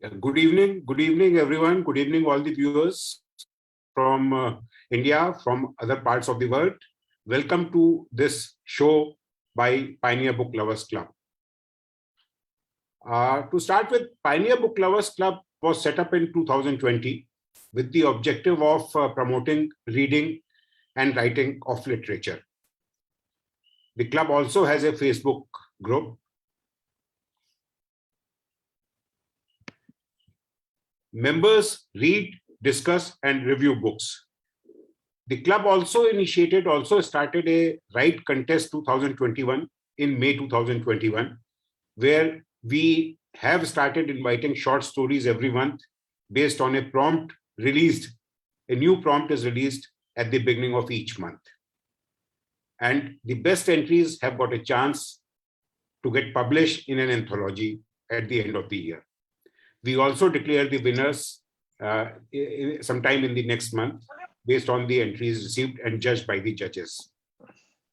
Good evening, everyone. Good evening, all the viewers from India, from other parts of the world. Welcome to this show by Pioneer Book Lovers Club. To start with, Pioneer Book Lovers Club was set up in 2020 with the objective of promoting reading and writing of literature. The club also has a Facebook group. Members read, discuss, and review books. The club also started a Write Contest 2021 in May 2021, where we have started inviting short stories every month based on a prompt released. A new prompt is released at the beginning of each month. And the best entries have got a chance to get published in an anthology at the end of the year. We also declare the winners sometime in the next month based on the entries received and judged by the judges.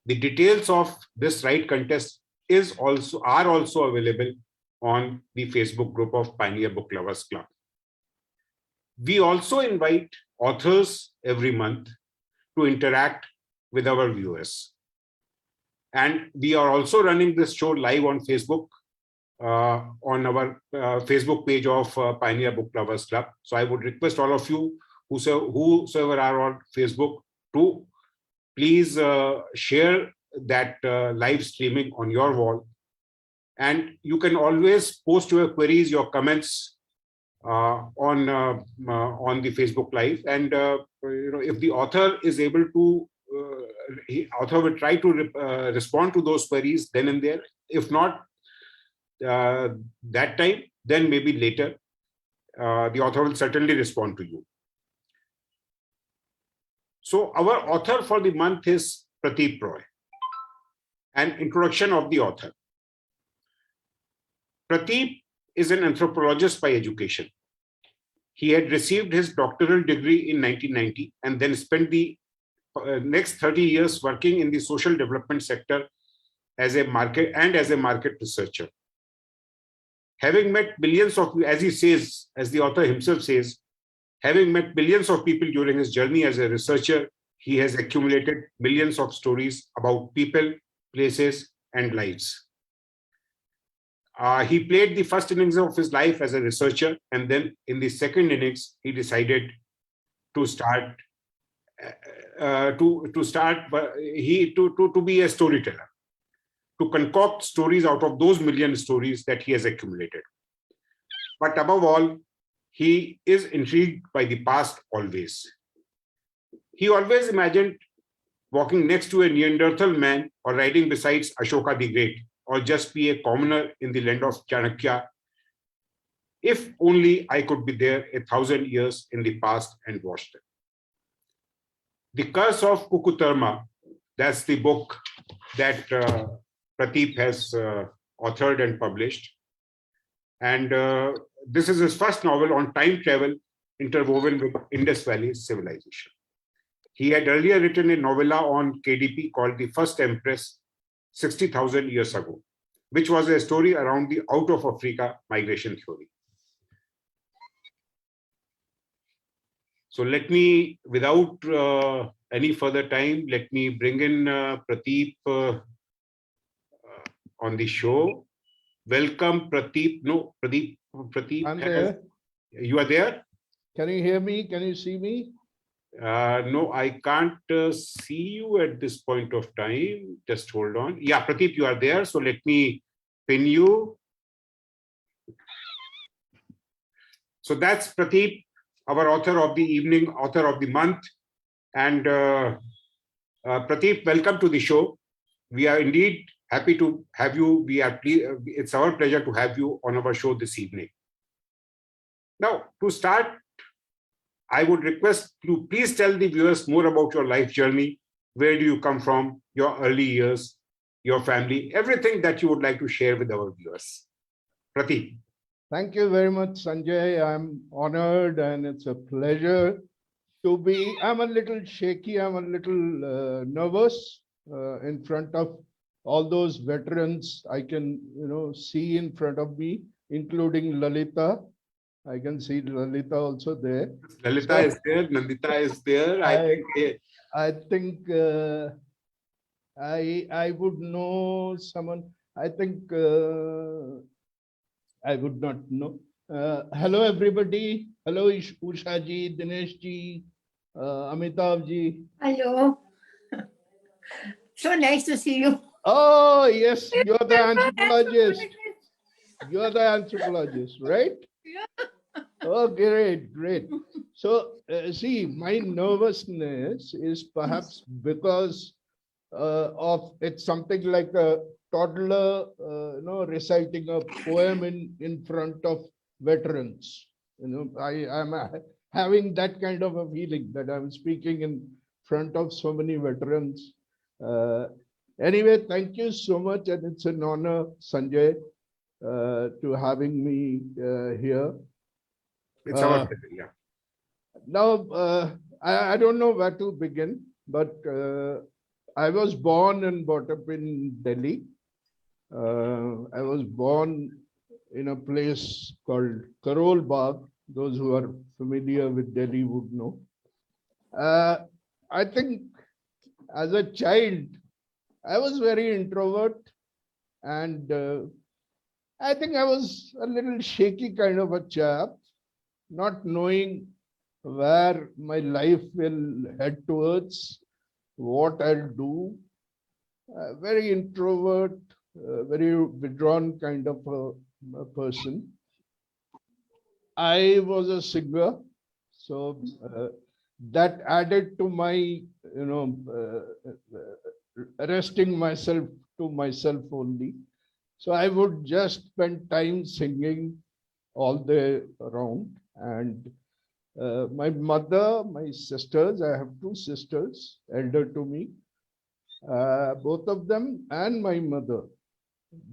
The details of this Write Contest are also available on the Facebook group of Pioneer Book Lovers Club. We also invite authors every month to interact with our viewers. And we are also running this show live on Facebook, on our Facebook page of Pioneer Book Lovers Club. So I would request all of you, whosoever are on Facebook, to please share that live streaming on your wall. And you can always post your queries, your comments on the Facebook Live. And if the author is able to, author will try to respond to those queries then and there. If not that time, then maybe later, the author will certainly respond to you. So our author for the month is Prateep Roy. An introduction of the author. Prateep is an anthropologist by education. He had received his doctoral degree in 1990 and then spent the next 30 years working in the social development sector as a market researcher. Having met billions of, as he says, as the author himself says, having met billions of people during his journey as a researcher, he has accumulated millions of stories about people, places, and lives. He played the first innings of his life as a researcher, and then in the second innings, he decided to be a storyteller, to concoct stories out of those million stories that he has accumulated. But above all, he is intrigued by the past always. He always imagined walking next to a Neanderthal man or riding beside Ashoka the Great, or just be a commoner in the land of Chanakya. If only I could be there 1,000 years in the past and watch them. The Curse of Kukkutarma, that's the book that Prateep has authored and published. And this is his first novel on time travel interwoven with Indus Valley civilization. He had earlier written a novella on KDP called The First Empress 60,000 years ago, which was a story around the out of Africa migration theory. So let me, without any further time, let me bring in Prateep on the show. Welcome, Prateep. No, Prateep. I'm there. You are there? Can you hear me? Can you see me? No, I can't see you at this point of time. Just hold on. Yeah, Prateep, you are there. So let me pin you. So that's Prateep, our author of the evening, author of the month. And Prateep, welcome to the show. We are indeed happy to have you. It's our pleasure to have you on our show this evening. Now, to start, I would request you please tell the viewers more about your life journey. Where do you come from, your early years, your family, everything that you would like to share with our viewers. Prateep. Thank you very much, Sanjay. I'm honored and it's a pleasure to be. I'm a little shaky. I'm a little nervous in front of all those veterans I can, see in front of me, including Lalita. I can see Lalita also there. Lalita So is there, Nandita is there. I I think I think I would know someone. I think I would not know. Hello everybody. Hello Usha ji, Dinesh ji, Amitabh ji. Hello. So nice to see you. Oh yes, you're the anthropologist. You're the anthropologist, right? Yeah. Oh, great, great. So, see, my nervousness is perhaps because of it's something like a toddler, reciting a poem in front of veterans. I am having that kind of a feeling that I'm speaking in front of so many veterans. Uh, anyway, thank you so much, and it's an honor, Sanjay, to having me here. it's our pleasure. Yeah. Now, I don't know where to begin, but I was born and brought up in Delhi. I was born in a place called Karol Bagh. Those who are familiar with Delhi would know. Uh, I think as a child, I was very introvert, and I think I was a little shaky kind of a chap, not knowing where my life will head towards, what I'll do. Very introvert, very withdrawn kind of a person. I was a singer, so that added to my, arresting myself to myself only. So I would just spend time singing all the around. And my mother, my sisters, I have two sisters, elder to me, both of them, and my mother.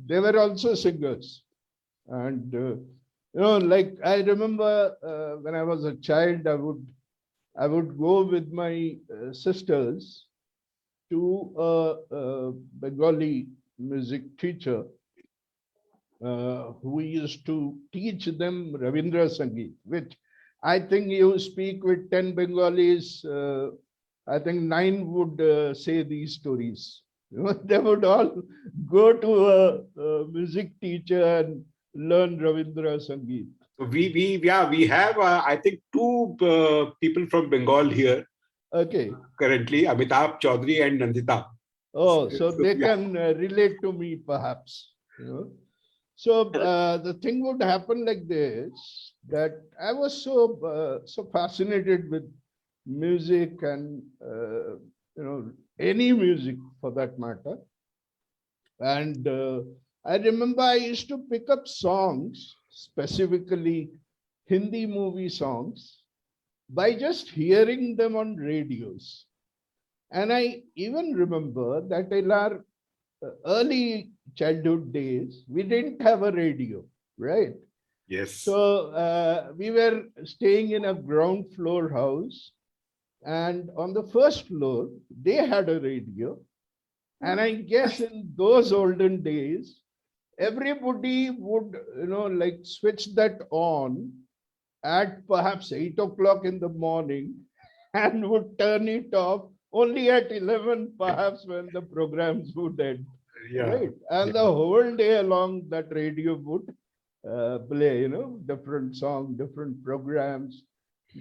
They were also singers. And, like I remember when I was a child, I would go with my sisters to a Bengali music teacher who used to teach them Ravindra Sangeet, which I think you speak with 10 Bengalis, I think 9 would say these stories. They would all go to a music teacher and learn Ravindra Sangeet. So we have I think two people from Bengal here Okay. currently, Amitabh Chaudhary and Nandita. Oh, so they Yeah. can relate to me perhaps. So the thing would happen like this, that I was so fascinated with music and any music for that matter. And I remember I used to pick up songs, specifically Hindi movie songs, by just hearing them on radios. And I even remember that in our early childhood days, we didn't have a radio, right? Yes. So we were staying in a ground floor house, and on the first floor, they had a radio. And I guess in those olden days, everybody would, like switch that on at perhaps 8 o'clock in the morning and would turn it off only at 11, perhaps when the programs would end. Yeah. Right. And Yeah. the whole day along that radio would play, different songs, different programs.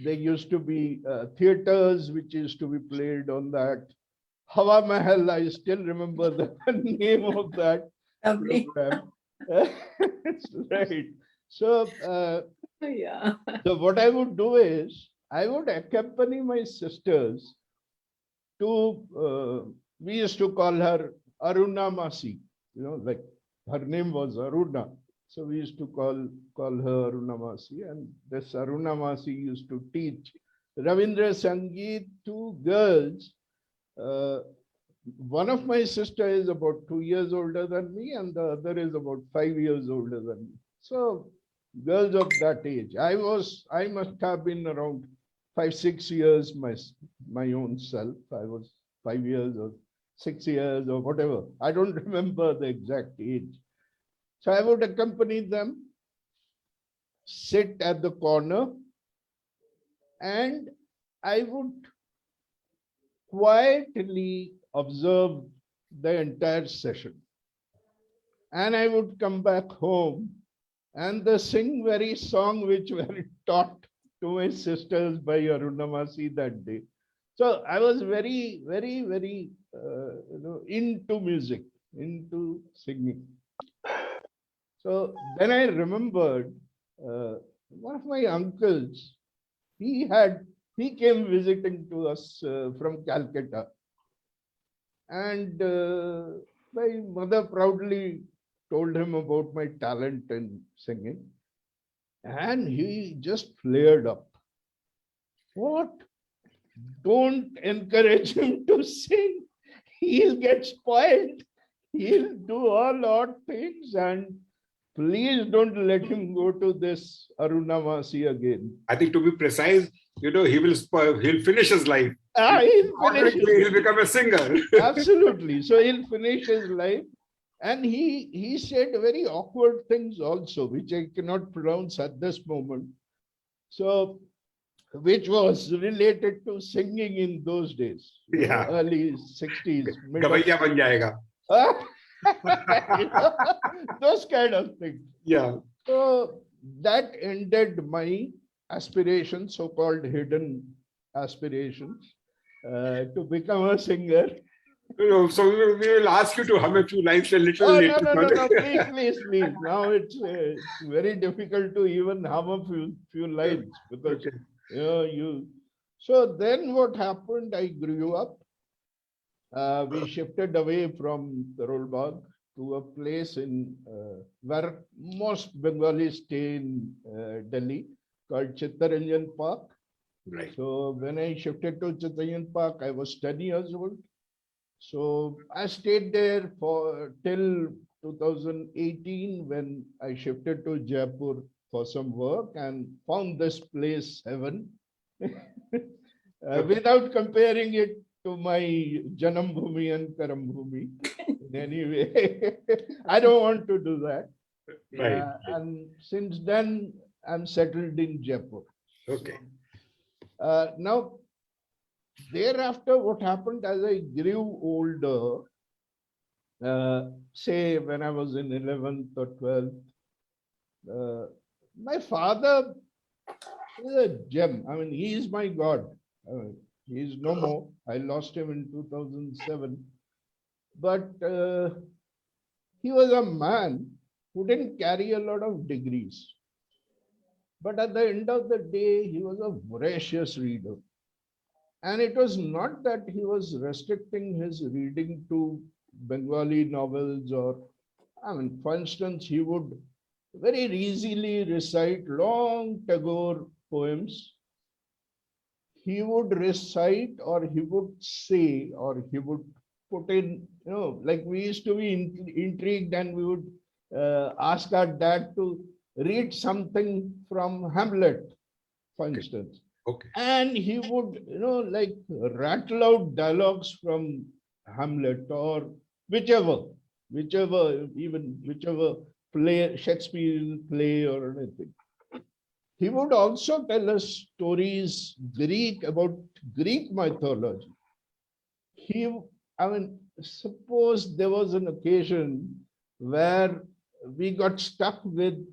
There used to be theaters which used to be played on that. Hawa Mahal, I still remember the name of that Lovely. program. Right. So, Yeah. so what I would do is I would accompany my sisters to, we used to call her Aruna Masi, like her name was Aruna. So we used to call her Aruna Masi, and this Aruna Masi used to teach Ravindra Sangeet to girls. Uh, one of my sister is about 2 years older than me, and the other is about 5 years older than me. So girls of that age. I must have been around 5, 6 years my own self. I was 5 years or 6 years or whatever. I don't remember the exact age. So I would accompany them. sit at the corner, and I would quietly observe the entire session. And I would come back home and the sing very song which were taught to my sisters by Arunamasi that day. So I was very, very, very into music, into singing. So then I remembered one of my uncles, he came visiting to us from Calcutta. And my mother proudly told him about my talent in singing. And he just flared up. What? Don't encourage him to sing. He'll get spoiled. He'll do all odd things. And please don't let him go to this Arunamasi again. I think, to be precise, he'll finish his life. He'll finish He'll become a singer. Absolutely. So he'll finish his life. And he said very awkward things also, which I cannot pronounce at this moment. So, which was related to singing in those days, Yeah. early 60s. Gavaiya ban jayega. Those kind of things. Yeah. So that ended my aspirations, so-called hidden aspirations, to become a singer. So we will ask you to hum a few lines a little later. No. Please. Now it's very difficult to even hum a few lines because you. So then what happened? I grew up. We shifted away from Karol Bagh to a place in where most Bengalis stay in Delhi, called Chittaranjan Park. Right. So when I shifted to Chittaranjan Park, I was 10 years old. So I stayed there till 2018 when I shifted to Jaipur for some work and found this place heaven. Without comparing it to my Janam Bhumi and Karam Bhumi in any way. I don't want to do that. Right. And since then, I'm settled in Jaipur. Okay. Now, thereafter, what happened as I grew older, say when I was in 11th or 12th, my father is a gem. I mean, he is my God. He is no more. I lost him in 2007. But he was a man who didn't carry a lot of degrees. But at the end of the day, he was a voracious reader. And it was not that he was restricting his reading to Bengali novels or, for instance, he would very easily recite long Tagore poems. He would recite or he would say or he would put in, like we used to be intrigued and we would ask our dad to read something from Hamlet, for instance. Okay. And he would, like rattle out dialogues from Hamlet or whichever play, Shakespearean play or anything. He would also tell us stories about Greek mythology. Suppose there was an occasion where we got stuck with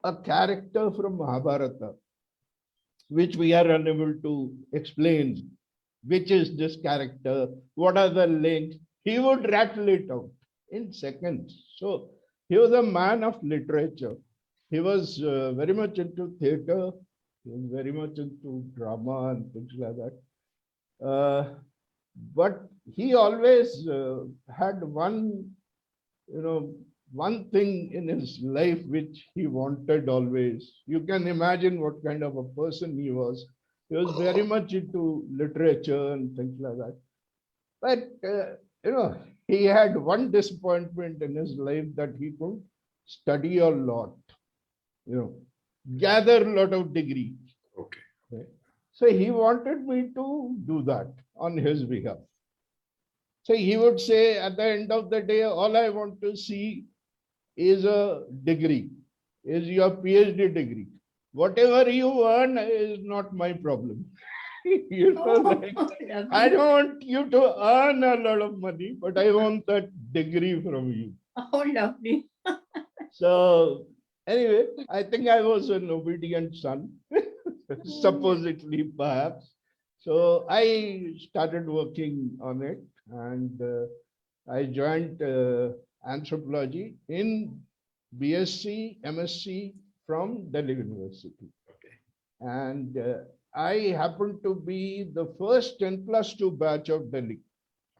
a character from Mahabharata, which we are unable to explain. Which is this character? What are the links? He would rattle it out in seconds. So he was a man of literature. He was very much into theater. He was very much into drama and things like that. But he always had one thing in his life which he wanted always. You can imagine what kind of a person he was. He was very much into literature and things like that. But, he had one disappointment in his life, that he could study a lot, gather a lot of degrees. Okay. So he wanted me to do that on his behalf. So he would say, at the end of the day, all I want to see is a degree. is your PhD degree. Whatever you earn is not my problem. You know, like, I Lovely. don't want you to earn a lot of money, but I want that degree from you. Oh, lovely. So anyway, I think I was an obedient son, supposedly perhaps. So I started working on it, and I joined anthropology in BSc, MSc from Delhi University. Okay. And I happened to be the first 10+2 batch of Delhi,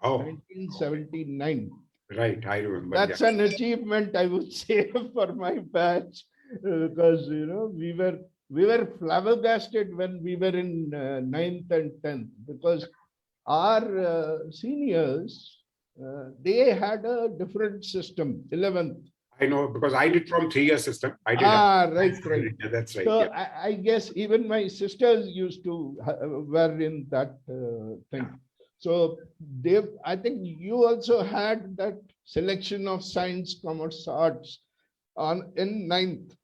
Oh, 1979. right. I remember. That's Yeah. an achievement, I would say, for my batch, because we were flabbergasted when we were in 9th and 10th, because our seniors they had a different system, 11th. I know because I did from 3-year system. I did. Right. Yeah, that's right. So Yeah. I guess even my sisters used to were in that thing. Yeah. So I think you also had that selection of science, commerce, arts in 9th,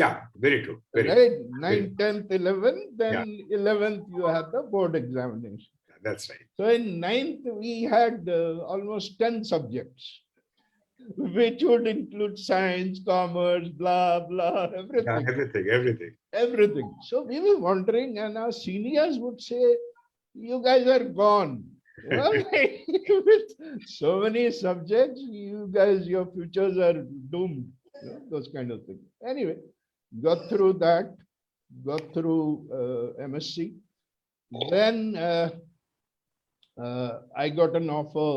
Yeah, very true. Very true. right? 9th, 10th, 11th, then Yeah. 11th you had the board examination. That's right. So in 9th we had almost 10 subjects, which would include science, commerce, blah, blah, Yeah, everything. everything. So we were wondering, and our seniors would say, "You guys are gone." You know, like, with so many subjects, you guys, your futures are doomed. You know, those kind of things. Anyway, got through that, got through MSc. Then I got an offer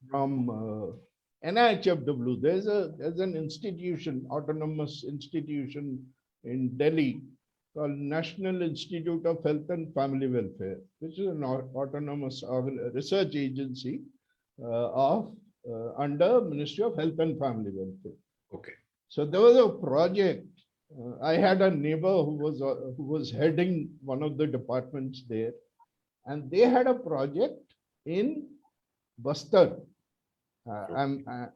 from NIHFW. There's an institution, autonomous institution in Delhi called National Institute of Health and Family Welfare, which is an autonomous research agency of under Ministry of Health and Family Welfare. Okay. So there was a project. I had a neighbor who was heading one of the departments there, and they had a project in Bastar.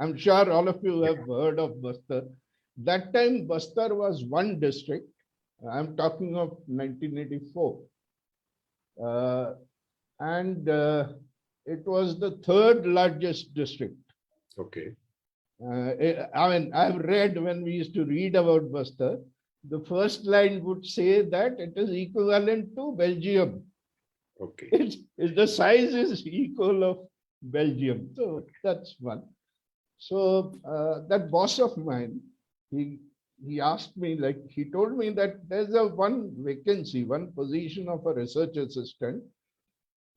I'm sure all of you have heard of Bastar. That time, Bastar was one district. I'm talking of 1984. And it was the third largest district. Okay. I mean, I've read when we used to read about Bastar, the first line would say that it is equivalent to Belgium. Okay. The size is equal of Belgium. So that's one. So that boss of mine, he asked me, like, he told me that there's one vacancy, one position of a research assistant.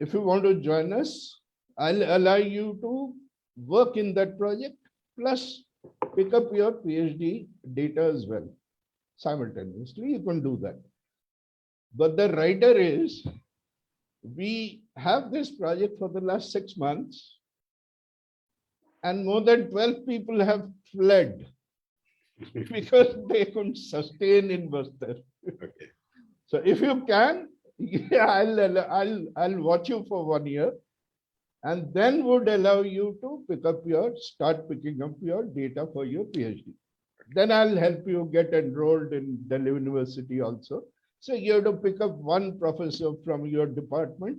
If you want to join us, I'll allow you to work in that project, plus pick up your PhD data as well. Simultaneously, you can do that. But the rider is, we have this project for the last 6 months, and more than 12 people have fled because they couldn't sustain in Bastar. Okay. So if you can, yeah, I'll watch you for 1 year, and then would allow you to start picking up your data for your PhD. Then I'll help you get enrolled in Delhi University also. So you have to pick up one professor from your department,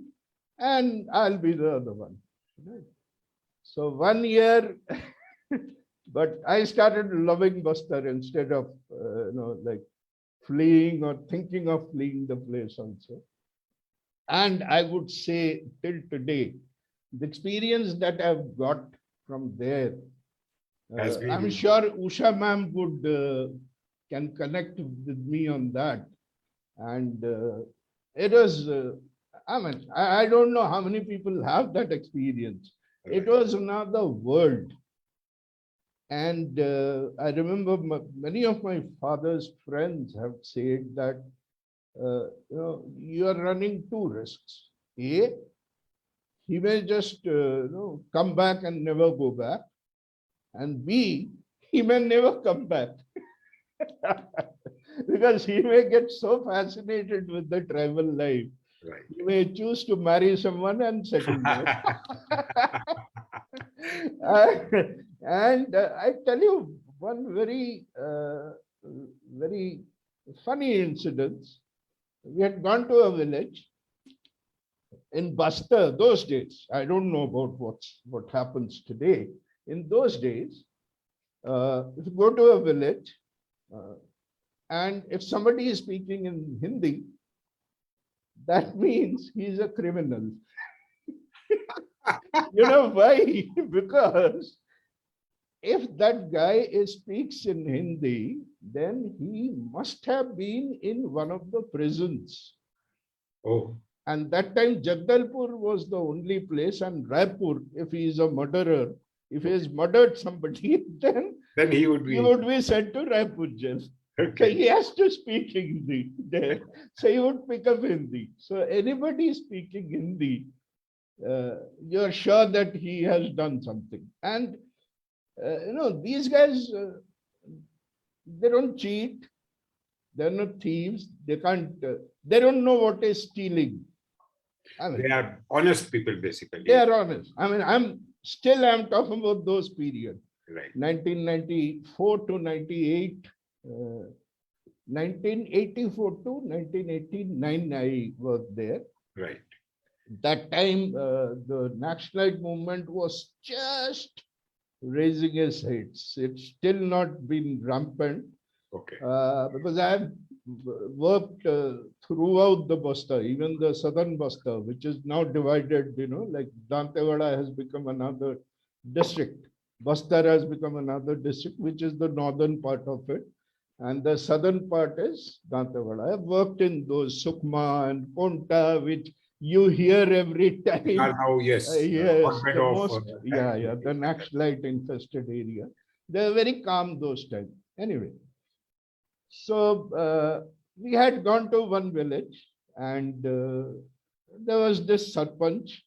and I'll be the other one. So 1 year, but I started loving Bastar instead of like fleeing or thinking of fleeing the place also. And I would say till today, the experience that I've got from there, I'm sure Usha ma'am can connect with me on that. And it was, I don't know how many people have that experience. It was another world. And I remember many of my father's friends have said that, you are running two risks. A, he may just come back and never go back. And B, he may never come back. Because he may get so fascinated with the tribal life. Right. He may choose to marry someone and settle down. And I tell you one very very funny incidents. We had gone to a village in Bastar those days. I don't know about what happens today. In those days, if you go to a village and if somebody is speaking in Hindi, that means he's a criminal. You know why? Because if that guy speaks in Hindi, then he must have been in one of the prisons. Oh, And that time, Jagdalpur was the only place, and Raipur, if he is a murderer, if he has murdered somebody, then then he would he be. would be sent to Raipur jail. So Okay. he has to speak Hindi there. So he would pick up Hindi. So anybody speaking Hindi, you're sure that he has done something. And these guys, they don't cheat. They're not thieves. They can't. They don't know what is stealing. I mean, They are honest people, basically. they are honest. I mean, I'm talking about those periods. Right. 1994 to 98, 1984 to 1989, I worked there. Right. That time, the Nationalite movement was just raising its heads. It's still not been rampant Okay. because I have worked throughout the Basta, even the southern Basta, which is now divided, like Dantewada has become another district. Bastar has become another district, which is the northern part of it. And the southern part is Dantewada. I have worked in those Sukma and Ponta, which you hear every time. Are now, yes, Yes, hotbed the of, most, the Naxalite infested area. They're very calm those times. Anyway, so we had gone to one village, and there was this Sarpanch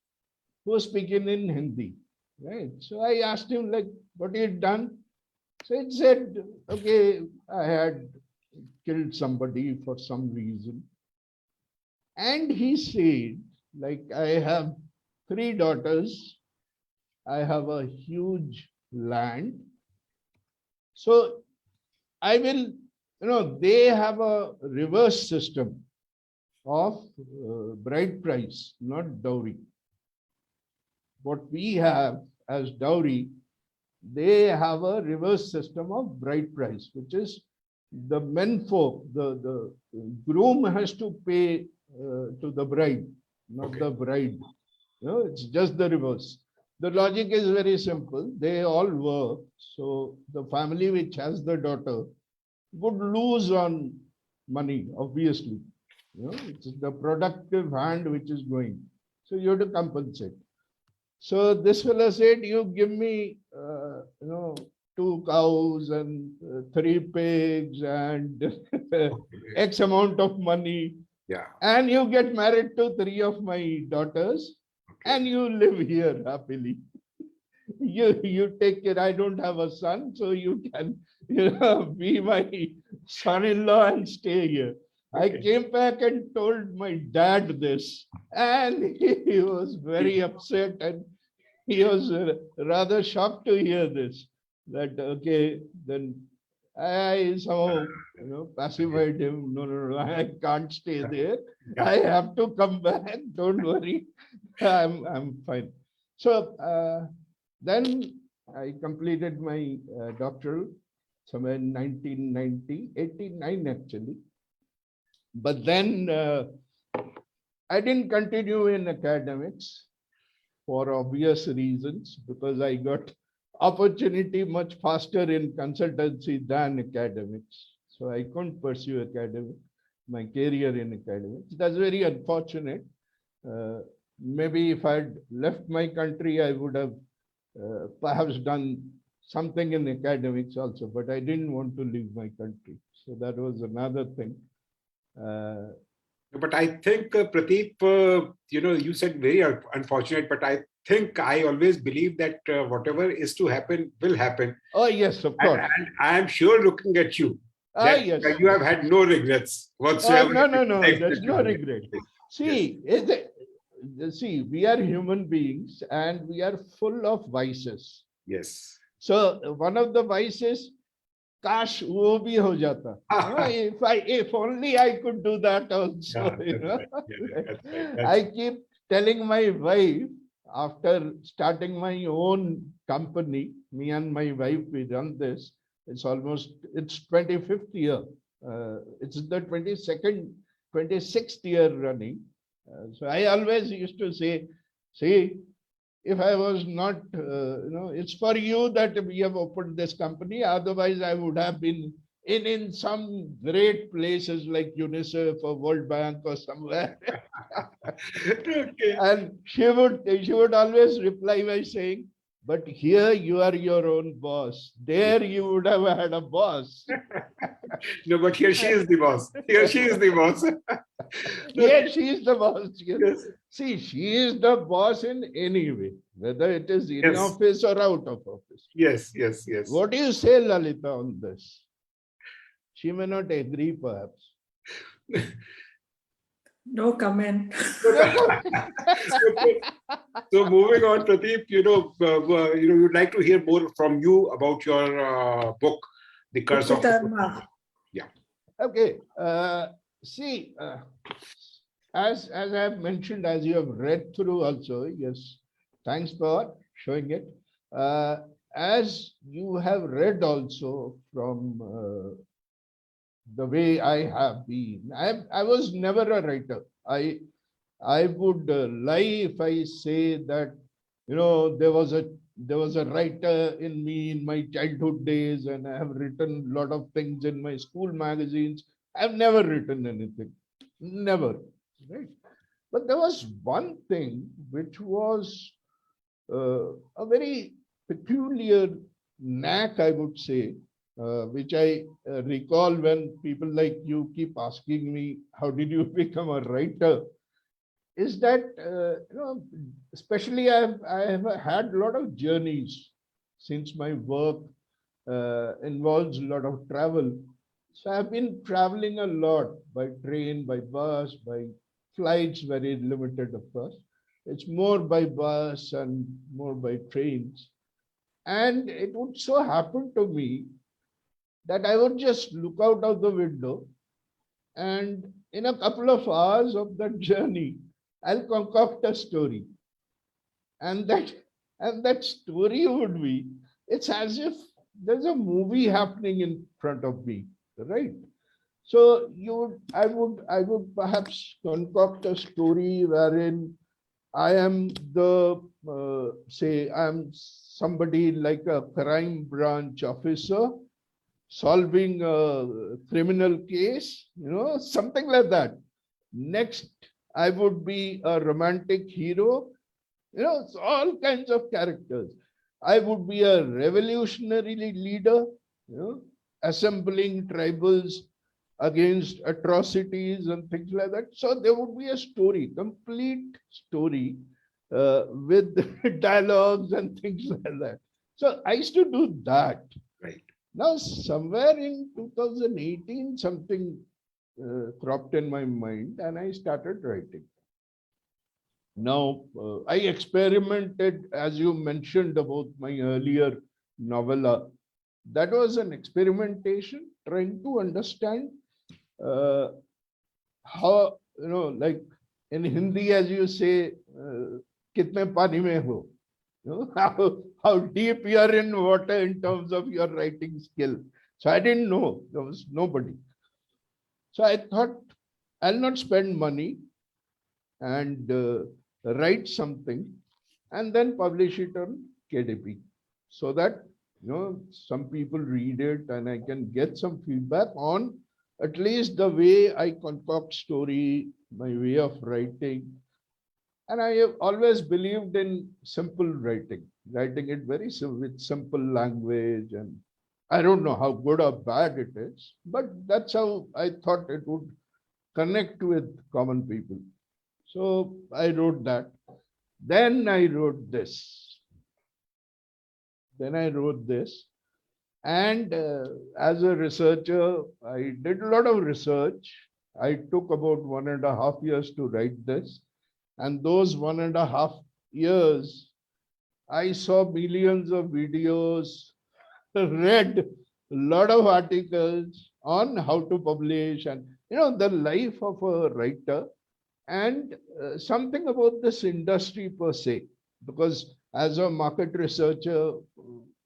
who was speaking in Hindi, right? So I asked him, like, what he had done. So he said, okay, I had killed somebody for some reason. And he said, like, I have 3 daughters, I have a huge land. So I will, they have a reverse system of bride price, not dowry. What we have as dowry, they have a reverse system of bride price, which is the men folk, the groom has to pay to the bride, not the bride. It's just the reverse. The logic is very simple. They all work. So the family which has the daughter would lose on money, obviously. It's the productive hand which is going. So you have to compensate. So this fellow said, you give me, 2 cows and 3 pigs and X amount of money. Yeah. And you get married to 3 of my daughters, and you live here happily. You take care. I don't have a son, so you can be my son-in-law and stay here. I came back and told my dad this, and he was very upset, and he was rather shocked to hear this. That okay, then I somehow pacified him. No, I can't stay there. I have to come back. Don't worry, I'm fine. So then I completed my doctoral somewhere in 1990, 89 actually. But then I didn't continue in academics for obvious reasons, because I got opportunity much faster in consultancy than academics. So I couldn't pursue my career in academics. That's very unfortunate. Maybe if I'd left my country, I would have perhaps done something in academics also, but I didn't want to leave my country. So that was another thing. But I think, Prateep, you said very unfortunate, but I think I always believe that whatever is to happen will happen. Oh, yes, of course. And I am sure, looking at you, that yes, you have had no regrets whatsoever. No, there's no regret. See, see, we are human beings and we are full of vices. Yes. So one of the vices, काश वो भी हो जाता. If only I could do that also. Yeah, that's right. Yeah, that's right. I keep telling my wife, after starting my own company, me and my wife, we run this. It's 25th year. It's the 22nd, 26th year running. So I always used to say, see, if I was not, it's for you that we have opened this company. Otherwise, I would have been in some great places like UNICEF or World Bank or somewhere. Okay. And she would always reply by saying, but here you are your own boss. There you would have had a boss. No, but here she is the boss. Here she is the boss. Here she is the boss. Yes. See, she is the boss in any way, whether it is in Yes. office or out of office. Yes, yes, yes. What do you say, Lalita, on this? She may not agree, perhaps. No comment. Okay. So moving on, Prateep, we'd like to hear more from you about your book, The Curse of Kukkutarma. Yeah. Okay. See, as I have mentioned, as you have read through also, yes, thanks for showing it. As you have read also from the way I have been, I was never a writer. I would lie if I say that, there was a writer in me in my childhood days, and I have written a lot of things in my school magazines. I've never written anything, never, right? But there was one thing which was a very peculiar knack, I would say, which I recall when people like you keep asking me, how did you become a writer? Is that, especially I have had a lot of journeys since my work involves a lot of travel. So I've been traveling a lot by train, by bus, by flights, very limited, of course. It's more by bus and more by trains. And it would so happen to me that I would just look out of the window, and in a couple of hours of that journey, I'll concoct a story. And that story would be, it's as if there's a movie happening in front of me, right? So I would perhaps concoct a story wherein I am I'm somebody like a crime branch officer solving a criminal case, something like that. Next, I would be a romantic hero, it's all kinds of characters. I would be a revolutionary leader, assembling tribals against atrocities and things like that. So there would be a story, complete story with dialogues and things like that. So I used to do that. Right. Now, somewhere in 2018, something cropped in my mind and I started writing. Now, I experimented, as you mentioned about my earlier novella. That was an experimentation, trying to understand how, like in Hindi, as you say, kitne pani mein ho? How deep you are in water in terms of your writing skill. So I didn't know. There was nobody. So I thought, I'll not spend money and write something and then publish it on KDP so that, some people read it and I can get some feedback on at least the way I concoct story, my way of writing. And I have always believed in simple writing it very with simple language. And I don't know how good or bad it is, but that's how I thought it would connect with common people. So I wrote that. Then I wrote this. And as a researcher, I did a lot of research. I took about 1.5 years to write this. And those 1.5 years, I saw millions of videos, read lot of articles on how to publish and, the life of a writer and something about this industry per se. Because as a market researcher,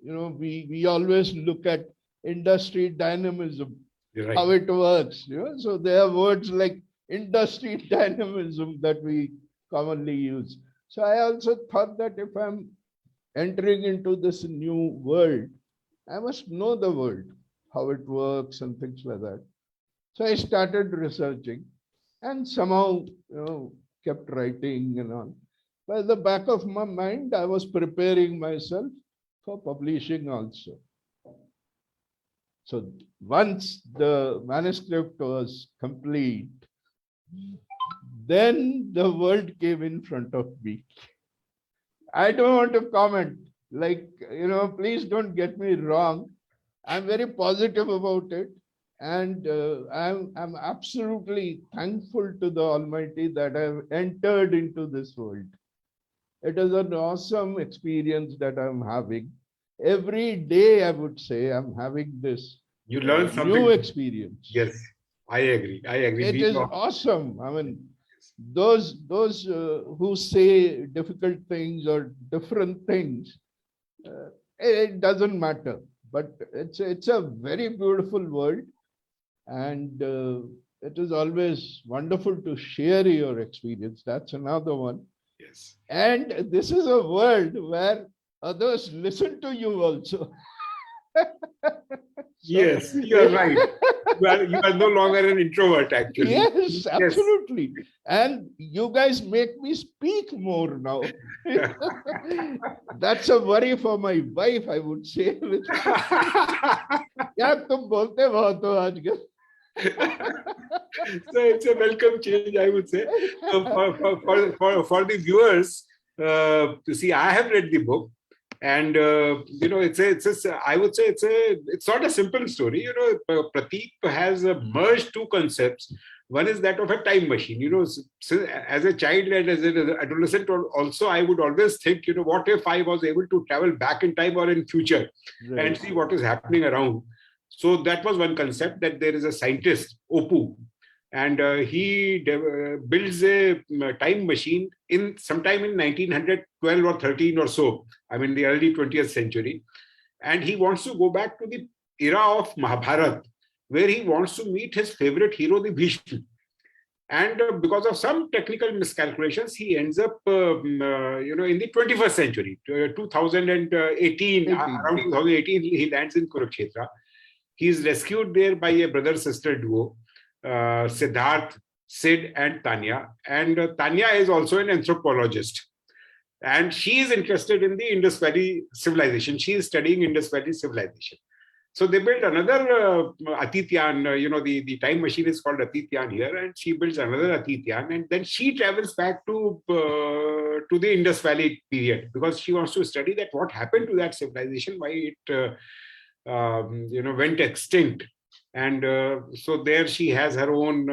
we always look at industry dynamism, You're how right. it works. So there are words like industry dynamism that we commonly use. So I also thought that if I'm entering into this new world, I must know the world, how it works and things like that. So I started researching and somehow, kept writing and on. By the back of my mind, I was preparing myself for publishing also. So once the manuscript was complete, then the world came in front of me. I don't want to comment. Like, please don't get me wrong. I'm very positive about it. And I'm absolutely thankful to the Almighty that I've entered into this world. It is an awesome experience that I'm having. Every day, I would say, I'm having this You learn new something. experience. Yes, I agree. I agree. It is awesome. I mean, those who say difficult things or different things, it doesn't matter. But it's a very beautiful world, and it is always wonderful to share your experience. That's another one. Yes. And this is a world where others listen to you also. Yes, you are right. You are no longer an introvert, actually. Yes, Yes. absolutely. And you guys make me speak more now. That's a worry for my wife, I would say. यार तुम बोलते बहुत हो आजकल. So it's a welcome change, I would say. So for the viewers, to see, I have read the book, and I would say it's not a simple story. Prateep has merged two concepts. One is that of a time machine. As a child and as an adolescent, also I would always think, what if I was able to travel back in time or in future and see what is happening around. So that was one concept, that there is a scientist, Opu, and he builds a time machine in sometime in 1912 or 13 or so. I mean, the early 20th century. And he wants to go back to the era of Mahabharat, where he wants to meet his favorite hero, the Bhishma. And because of some technical miscalculations, he ends up, in the 21st century, 2018, around 2018, he lands in Kurukshetra. He is rescued there by a brother-sister duo, Siddharth, Sid, and Tanya. And Tanya is also an anthropologist. And she is interested in the Indus Valley civilization. She is studying Indus Valley civilization. So they built another Atityan, the time machine is called Atityan here, and she builds another Atityan, and then she travels back to the Indus Valley period, because she wants to study that what happened to that civilization, why it went extinct. And so there she has her own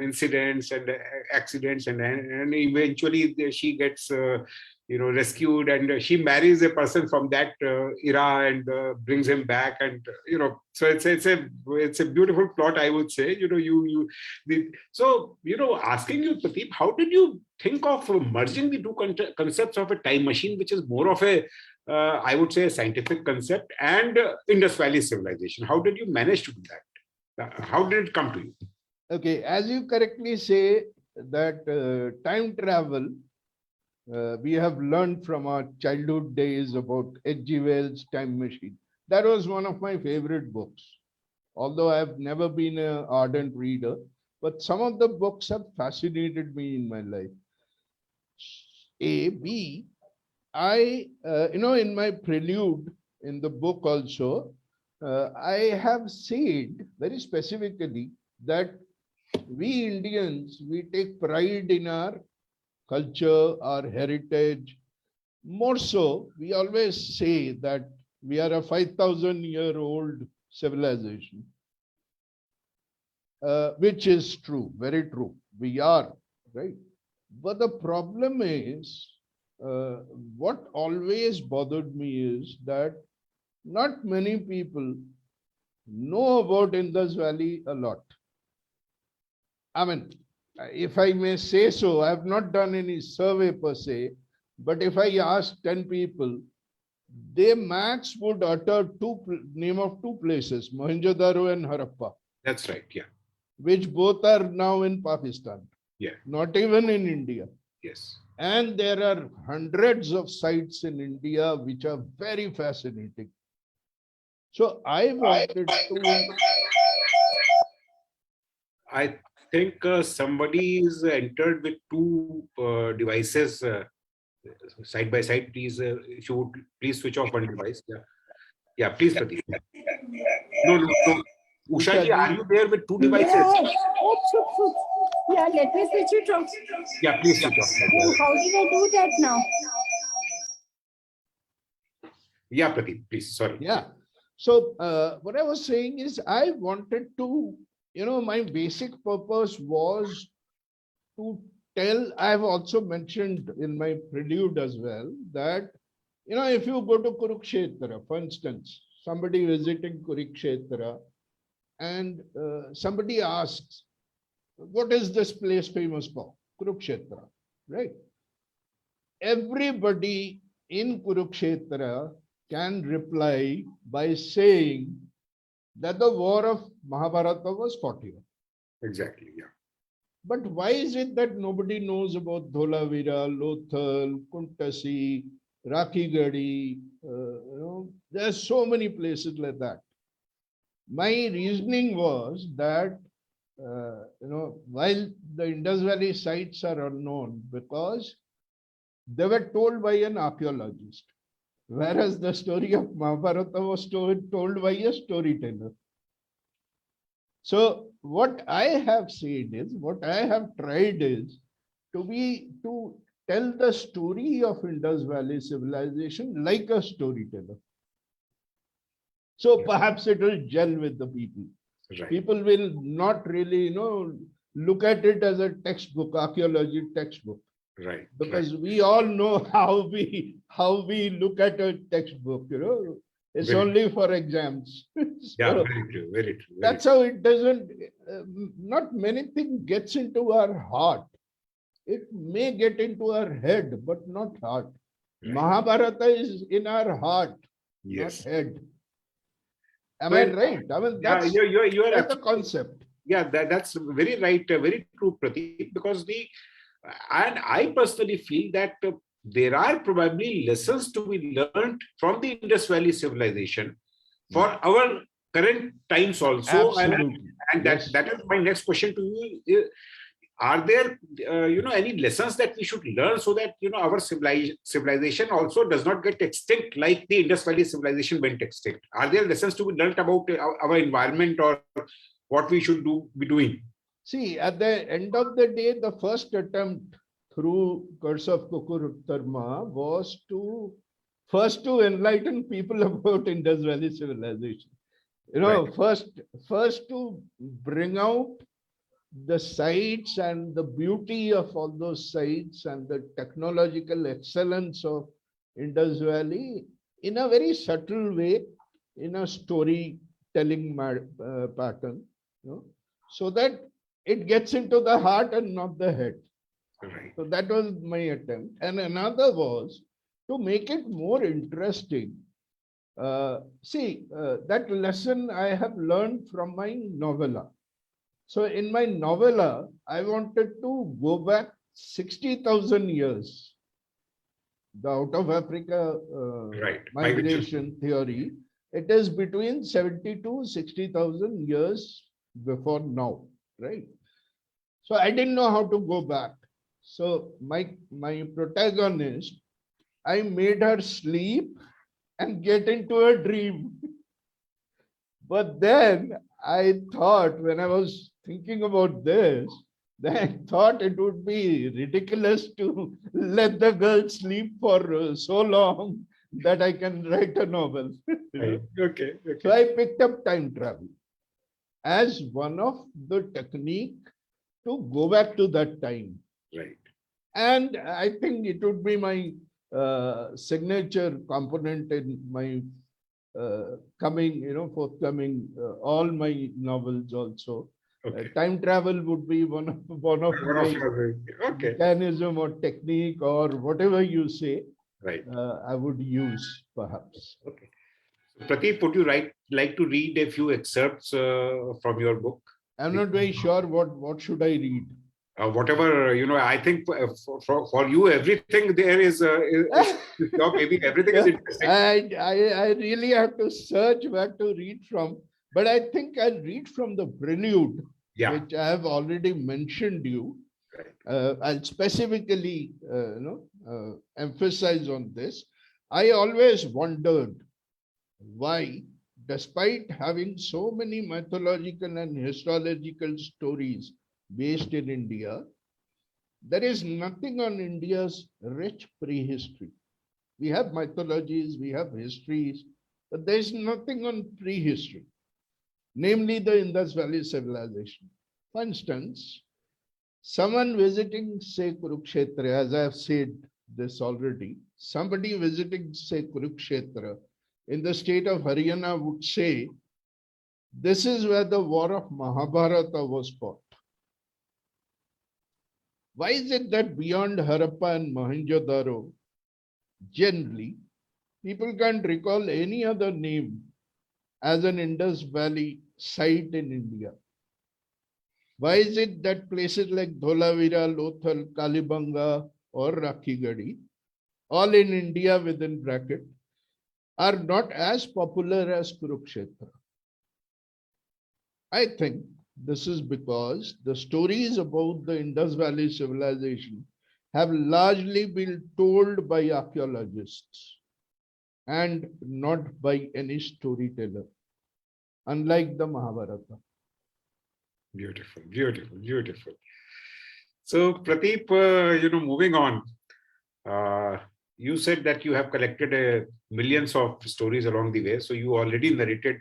incidents and accidents, and eventually she gets rescued, and she marries a person from that era and brings him back, and so it's a beautiful plot, I would say. Asking you, Prateep, how did you think of merging the two concepts of a time machine, which is more of a I would say a scientific concept, and Indus Valley civilization? How did you manage to do that? How did it come to you? Okay, as you correctly say that time travel, we have learned from our childhood days about H.G. Wells' Time Machine. That was one of my favorite books. Although I've never been an ardent reader, but some of the books have fascinated me in my life. B, I, in my prelude in the book also, I have said very specifically that we Indians, we take pride in our culture, our heritage. More so, we always say that we are a 5,000-year-old civilization, which is true, very true. We are, right? But the problem is, what always bothered me is that not many people know about Indus Valley a lot. I mean, if I may say so, I have not done any survey per se, but if I ask 10 people, they max would utter name of two places, Mohenjo-daro and Harappa, That's right. Yeah. which both are now in Pakistan, Yeah. not even in India. Yes. And there are hundreds of sites in India which are very fascinating. So I wanted to. I think somebody is entered with two devices side by side. Please, if you would please switch off one device. Yeah. Yeah. Please, Pradeep. No, no, no. Usha ji, are you there with two devices? No. Oops, oops, oops. Yeah, let me switch it off. Yeah, please switch off. Oh, how did I do that now? Yeah, Pradeep, please. Sorry. Yeah. So what I was saying is I wanted to, my basic purpose was to tell, I've also mentioned in my prelude as well, that, if you go to Kurukshetra, for instance, somebody visiting Kurukshetra, and somebody asks, what is this place famous for? Kurukshetra, right? Everybody in Kurukshetra can reply by saying that the war of Mahabharata was fought here. Exactly. Yeah. But why is it that nobody knows about Dholavira, Lothal, Kuntasi, Rakhigadi? There's so many places like that. My reasoning was that, while the Indus Valley sites are unknown because they were told by an archaeologist, whereas the story of Mahabharata was told by a storyteller. So what I have said is, what I have tried is to tell the story of Indus Valley civilization like a storyteller. So perhaps it will gel with the people. Right. People will not really, look at it as a textbook, archaeology textbook. Right. Because we all know how we look at a textbook, it's Very only for exams. Yeah, So very true. Very true. that's how it doesn't, not many things gets into our heart. It may get into our head, but not heart. Right. Mahabharata is in our heart, Yes. not head. Am Well, I right? I mean, Yeah, that's you're the concept. Yeah, that's very right, very true, Prateep, because and I personally feel that there are probably lessons to be learned from the Indus Valley civilization for our current times also. Absolutely. And Yes. that is my next question to you. Are there, any lessons that we should learn so that, our civilization also does not get extinct like the Indus Valley civilization went extinct? Are there lessons to be learned about our environment or what we should be doing? See, at the end of the day, the first attempt through Curse of Kukkutarma was to first to enlighten people about Indus Valley civilization. Right. First to bring out the sites and the beauty of all those sites and the technological excellence of Indus Valley in a very subtle way, in a storytelling pattern, so that it gets into the heart and not the head. Right. So that was my attempt. And another was to make it more interesting. That lesson I have learned from my novella. So in my novella, I wanted to go back 60,000 years. The out of Africa Right. migration theory, it is between 70 to 60,000 years before now, right? So I didn't know how to go back. So my protagonist, I made her sleep and get into a dream. But then I thought, when I was thinking about this, then I thought it would be ridiculous to let the girl sleep for so long that I can write a novel. Right. Okay. So I picked up time travel as one of the technique to go back to that time. Right. And I think it would be my signature component in my coming, forthcoming, all my novels also. Okay. Time travel would be one of One of my your, okay. mechanism or technique or whatever you say. Right. I would use perhaps. Okay. Prateep, would you like to read a few excerpts from your book? I'm not very sure what should I read. Whatever, I think for you, everything there is job, maybe everything is Yeah, interesting. I really have to search where to read from, but I think I'll read from the prelude, Yeah. which I have already mentioned you. Right. I'll specifically, emphasize on this. I always wondered why, despite having so many mythological and historical stories based in India, there is nothing on India's rich prehistory. We have mythologies, we have histories, but there is nothing on prehistory, namely the Indus Valley civilization. For instance, someone visiting, say, Kurukshetra, as I have said this already, somebody visiting, say, Kurukshetra in the state of Haryana would say, this is where the war of Mahabharata was fought. Why is it that beyond Harappa and Mohenjo-daro, generally, people can't recall any other name as an Indus Valley site in India? Why is it that places like Dholavira, Lothal, Kalibanga, or Rakhigadi, all in India within bracket, are not as popular as Kurukshetra? I think this is because the stories about the Indus Valley civilization have largely been told by archaeologists and not by any storyteller, unlike the Mahabharata. Beautiful, beautiful, beautiful. So, Prateep, moving on, you said that you have collected millions of stories along the way. So, you already narrated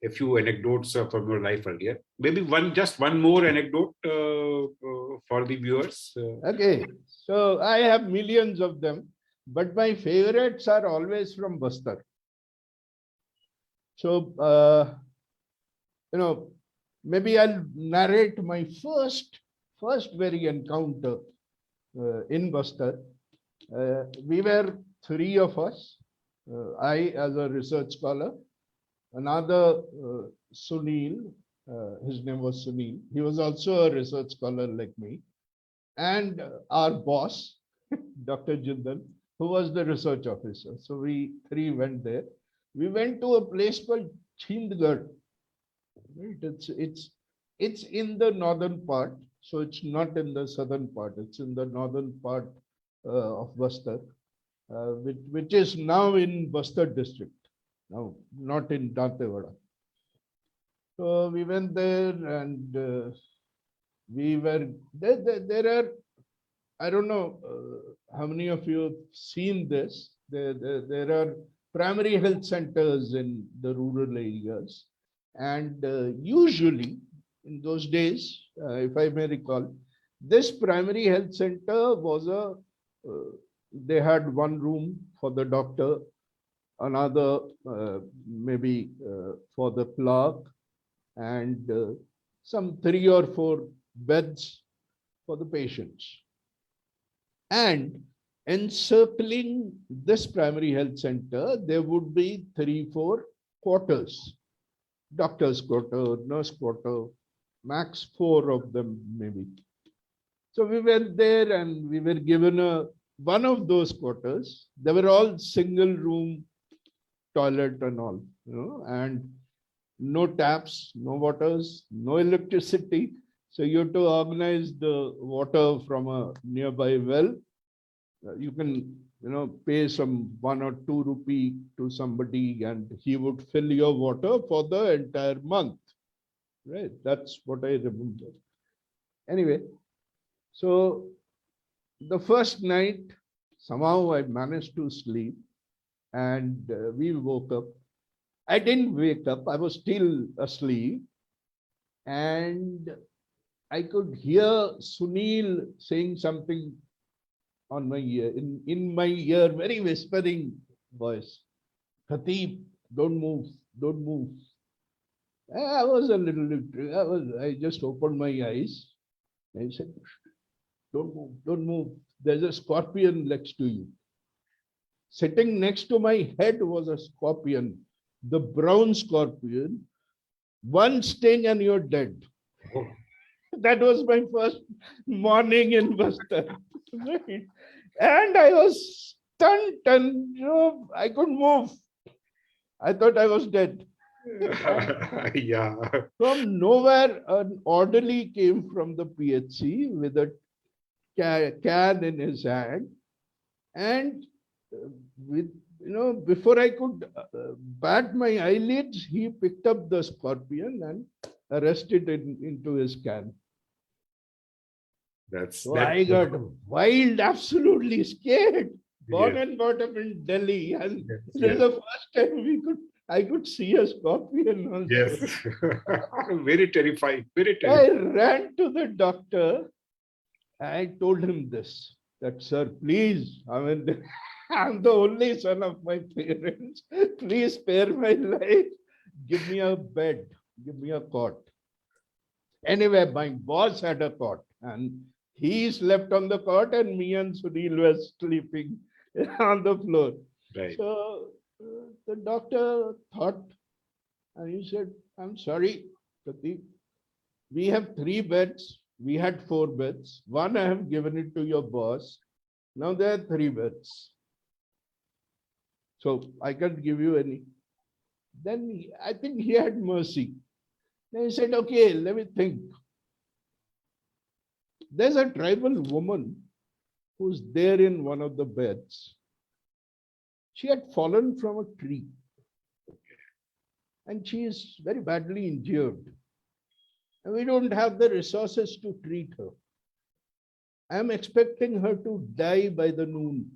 a few anecdotes from your life earlier. Maybe just one more anecdote for the viewers. Okay, so I have millions of them, but my favorites are always from Bastar. So, maybe I'll narrate my first very encounter in Bastar. We were three of us. I as a research scholar, another Sunil, his name was Sunil. He was also a research scholar like me, and our boss, Dr. Jindal, who was the research officer. So we three went there. We went to a place called Chindgarh. Right? It's in the northern part, so it's not in the southern part. It's in the northern part of Bastar, which is now in Bastar district. Now, not in Dantewada. So we went there, and we were there. There are, I don't know how many of you have seen this. There are primary health centers in the rural areas. And usually, in those days, if I may recall, this primary health center was they had one room for the doctor, another maybe for the clerk, and some 3 or 4 beds for the patients. And encircling this primary health center, there would be 3-4 quarters. Doctor's quarter, nurse quarter, max 4 of them maybe. So we went there and we were given one of those quarters. They were all single room toilet and all, and no taps, no waters, no electricity. So you have to organize the water from a nearby well. You can, pay some 1 or 2 rupee to somebody and he would fill your water for the entire month. Right? That's what I remember. Anyway, so the first night, somehow I managed to sleep and we woke up. I didn't wake up. I was still asleep. And I could hear Sunil saying something on my ear, in my ear, very whispering voice. Prateep, don't move, don't move. I was a little, I just opened my eyes. I said, don't move, don't move. There's a scorpion next to you. Sitting next to my head was a scorpion, the brown scorpion. One sting and you're dead. Oh, That was my first morning in Boston. And I was stunned and I couldn't move. I thought I was dead. yeah. From nowhere, an orderly came from the PHC with a can in his hand. And with before I could bat my eyelids, he picked up the scorpion and arrested it into his can. So I got wild, absolutely scared. Born Yes. and brought up in Delhi, and Yes, it was yes. the first time I could see a scorpion also. Yes. Very terrifying. Very I terrifying. ran to the doctor. I told him this, that sir, please, I mean, I'm the only son of my parents. Please spare my life. Give me a bed. Give me a cot. Anyway, my boss had a cot and he slept on the cot and me and Sunil were sleeping on the floor. Right. So the doctor thought and he said, I'm sorry, Prateep, we have 3 beds. We had 4 beds. One I have given it to your boss. Now there are 3 beds. So I can't give you any. Then I think he had mercy. Then he said, okay, let me think. There's a tribal woman who's there in one of the beds. She had fallen from a tree and she is very badly injured. And we don't have the resources to treat her. I'm expecting her to die by the noon.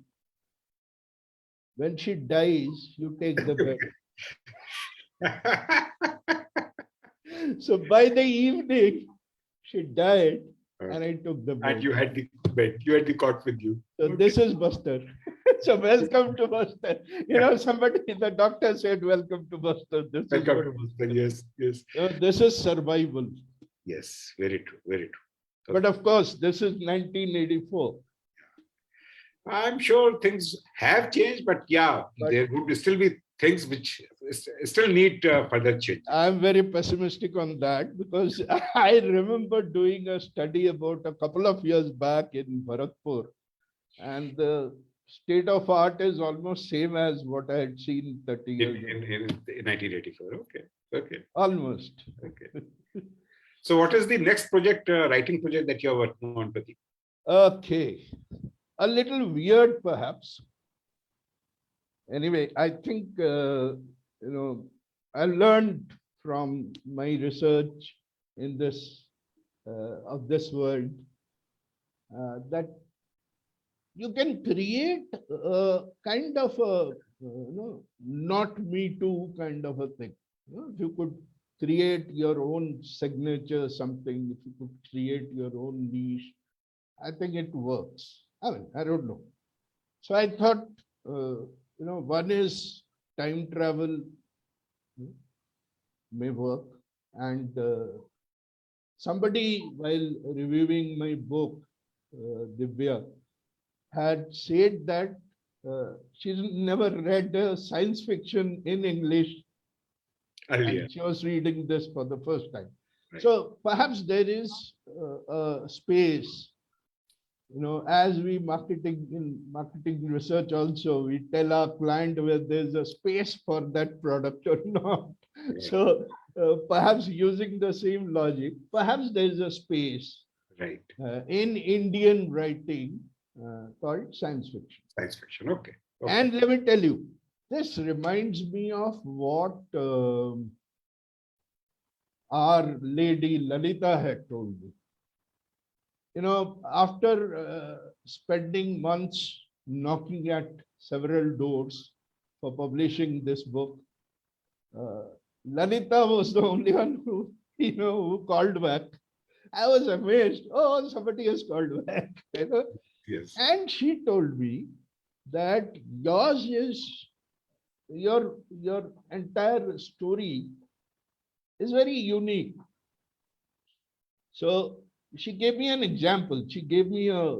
When she dies, you take the bed. So by the evening, she died and I took the bed. And you had the bed. You had the cot with you. So this is Buster. So welcome to Buster. Somebody, the doctor said, welcome to Buster. This is Welcome what- to Boston. Yes. Yes. So this is survival. Yes. Very true. Very true. But of course, this is 1984. I'm sure things have changed, but yeah, But- there would still be things which still need further change. I'm very pessimistic on that because I remember doing a study about a couple of years back in Bharatpur, and the state of art is almost same as what I had seen 30 years ago. In 1984. Okay. Okay. Almost. Okay. So, what is the next project, writing project that you are working on, Prateep? Okay. A little weird, perhaps. Anyway, I think, I learned from my research in this, of this world, that you can create a kind of a, not me too kind of a thing. If you could create your own signature, something, if you could create your own niche, I think it works. I mean, I don't know. So I thought, one is time travel may work. And somebody, while reviewing my book, Divya, had said that she's never read science fiction in English. Earlier. And she was reading this for the first time. Right. So perhaps there is a space, as we in marketing research also, we tell our client whether there's a space for that product or not. Right. So perhaps using the same logic, perhaps there's a space Right. in Indian writing called science fiction. Science fiction. Okay. Okay. And let me tell you, this reminds me of what our lady Lalita had told me. After spending months knocking at several doors for publishing this book, Lalita was the only one who called back. I was amazed. Oh, somebody has called back. Yes. And she told me that yours is, your entire story is very unique. So she gave me an example. She gave me a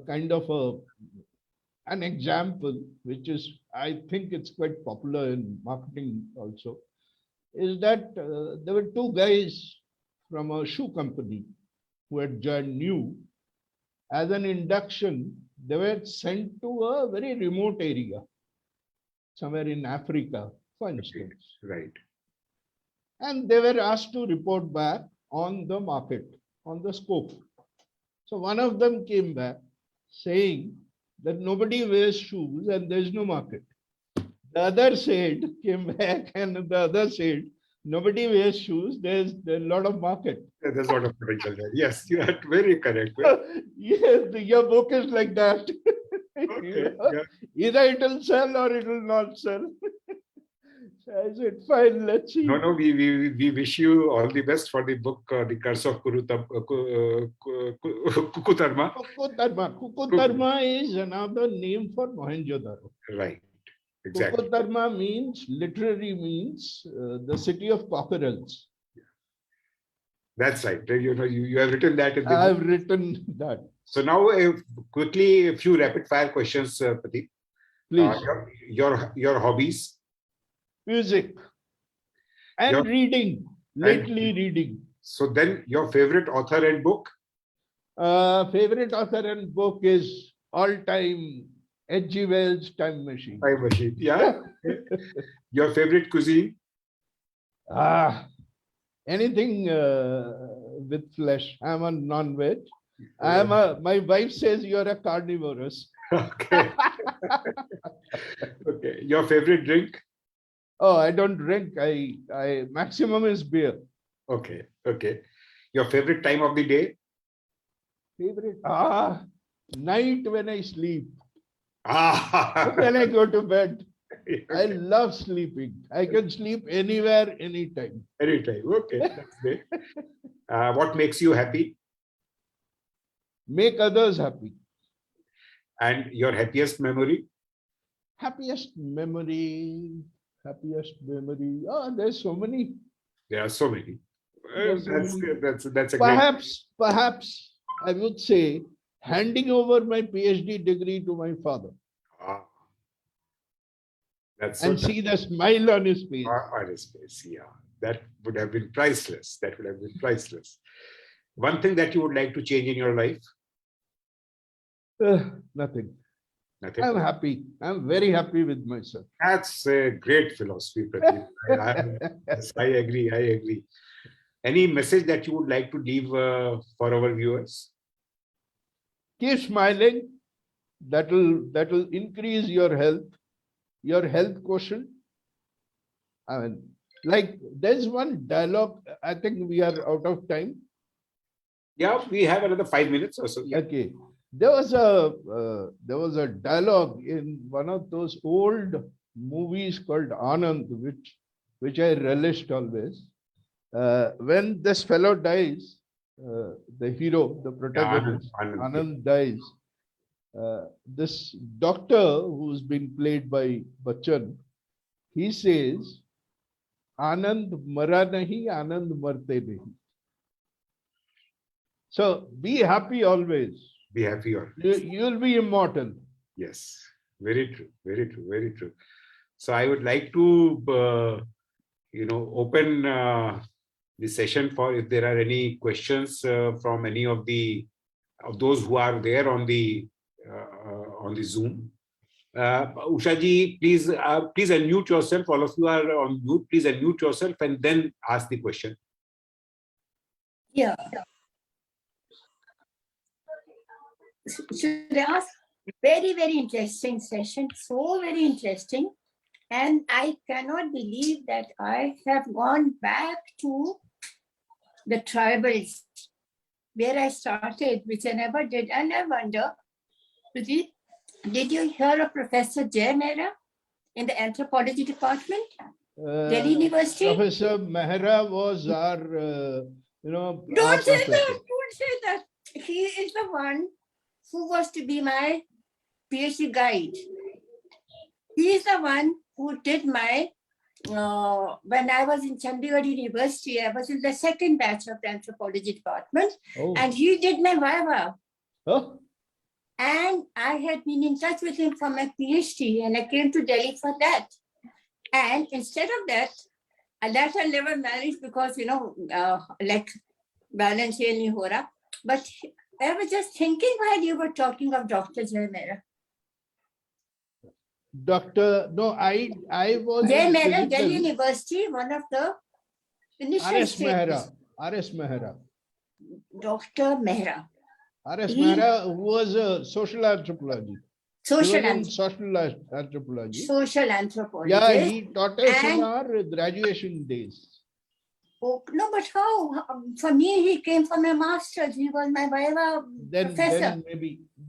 kind of an example, which is, I think it's quite popular in marketing also, is that there were two guys from a shoe company who had joined new. As an induction, they were sent to a very remote area, somewhere in Africa, for instance. Right. And they were asked to report back on the market, on the scope. So one of them came back saying that nobody wears shoes and there's no market. The other said, came back, and the other said, nobody wears shoes, there's a lot of market. There's a lot of potential there. Yes, you are very correct. Yes, your book is like that. Okay. Yeah. Either it will sell or it will not sell. So I said, fine, let's see. No, we wish you all the best for the book, The Curse of Kukkutarma. Kukkutarma is another name for Mohenjo-daro. Right. Exactly. Kukkutarma means, literally means the city of cockerels. That's right. You have written that in the I've book. written that. So now, quickly, a few rapid fire questions, Prateep. Please. Your hobbies. Music and reading. Lately reading. So then, your favorite author and book. Favorite author and book is all-time H.G. Wells' Time Machine. Time Machine. Yeah. Your favorite cuisine. Anything with flesh. I'm a non-veg. My wife says you're a carnivorous. Okay. Okay. Your favorite drink. Oh, I don't drink. I maximum is beer. Okay. Okay. Your favorite time of the day. Favorite night when I sleep. Ah. When I go to bed. I love sleeping. I can sleep anywhere, anytime. Anytime. Okay. That's great. What makes you happy? Make others happy. And your happiest memory? Happiest memory. Oh, there's so many. There are so many. There's so That's many. good. That's a great. Perhaps I would say handing over my PhD degree to my father. Ah. That's And see the smile on his face. on his face. Yeah. That would have been priceless. That would have been priceless. One thing that you would like to change in your life? Nothing. Nothing. I'm happy. I'm very happy with myself. That's a great philosophy, Prateep. Yes, I agree. I agree. Any message that you would like to leave for our viewers? Keep smiling. That will increase your health quotient. I mean, like there's one dialogue. I think we are out of time. Yeah, we have another 5 minutes or so. Yeah. Okay. There was a dialogue in one of those old movies called Anand, which I relished always. When this fellow dies, the hero, the protagonist, Anand dies. This doctor who's been played by Bachchan, he says, Anand mara nahi, Anand marte nahi. So be happy always. Be happy always. You'll be immortal. Yes, very true, very true, very true. So I would like to, open the session for if there are any questions from any of those who are there on the Zoom. Usha ji, please unmute yourself. All of you are on mute. Please unmute yourself and then ask the question. Yeah. Should I ask? Very, very interesting session. So very interesting. And I cannot believe that I have gone back to the tribals where I started, which I never did. And I wonder, did you hear of Professor Jay Mehra in the anthropology department? Delhi University? Professor Mehra was our, Don't say that. Don't say that. He is the one who was to be my PhD guide. He's the one who did my, when I was in Chandigarh University, I was in the second batch of the anthropology department, Oh. and he did my viva. Huh? And I had been in touch with him for my PhD, and I came to Delhi for that. And instead of that I never managed because, like balance here nahi ho raha. But I was just thinking while you were talking of Dr. Jay Mehra. No, I was Jay in Mehra, Delhi physical. University, one of the initial R.S. stages. Mehra. R.S. Mehra. Dr. Mehra. R.S. He- Mehra was a social anthropology. He was Social, in social anthropology. social anthropologist. Yeah, he taught us in And- our graduation days. Oh, no, but how? For me, he came for my master's. He was my viva professor.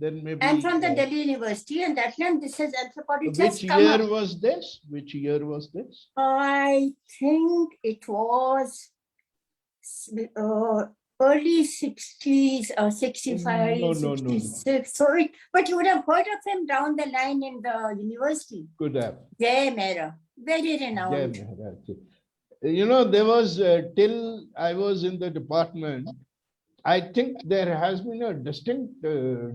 Then maybe. And from the Delhi University, and that time this is anthropology just Which come year up. was this? Which year was this? I think it was early 60s or 65, No. 66. So but you would have heard of him down the line in the university. Could have. Jay Mehra, very Jai renowned. Mehra. There was till I was in the department, I think there has been a distinct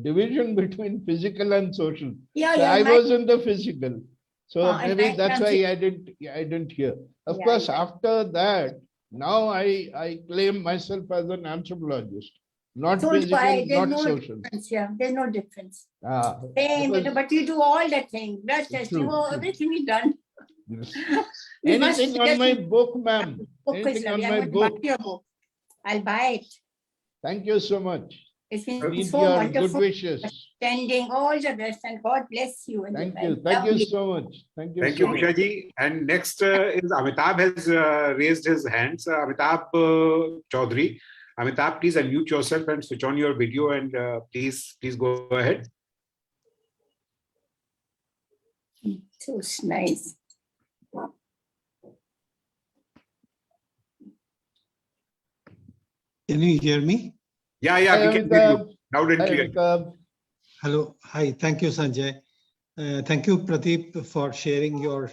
division between physical and social. Yeah, So yeah. I was in the physical. So and maybe my that's why country- I didn't hear. Of Yeah, course, yeah. after that, now I claim myself as an anthropologist, not So do physical, I. There's not no social. difference. Yeah, there's no difference. Because- But you do all that thing. Blood testing, True. everything is done. Yes. You must Anything on just- my book, ma'am. Book is Anything on lovely. I'm my going to buy book. your book. I'll buy it. Thank you so much. It's been Need so your good wonderful wishes. attending. All the best, and God bless you. And Thank my you. Thank you lovely- so much. Thank you. Thank so you, much. Usha ji. And next is Amitabh has raised his hands. Amitabh Chaudhary. Amitabh, please unmute yourself and switch on your video and please go ahead. So nice. Can you hear me? Yeah, Hi, we can hear you Amitabh. loud and Hi, clear. Amitabh. Hello. Hi. Thank you, Sanjay. Thank you, Prateep, for sharing your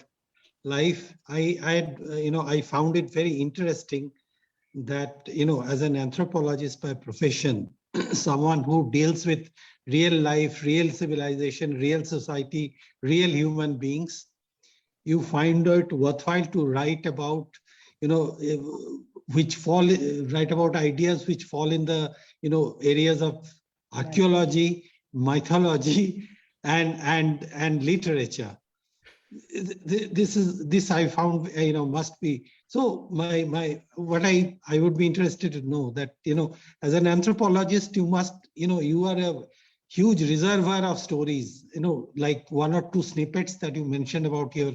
life. I found it very interesting that, as an anthropologist by profession, someone who deals with real life, real civilization, real society, real human beings, you find it worthwhile to write about, write about ideas which fall in the, areas of archaeology, mythology, and literature. This I found, must be. So what I would be interested to know that, as an anthropologist, you must, you are a huge reservoir of stories, like one or two snippets that you mentioned about your,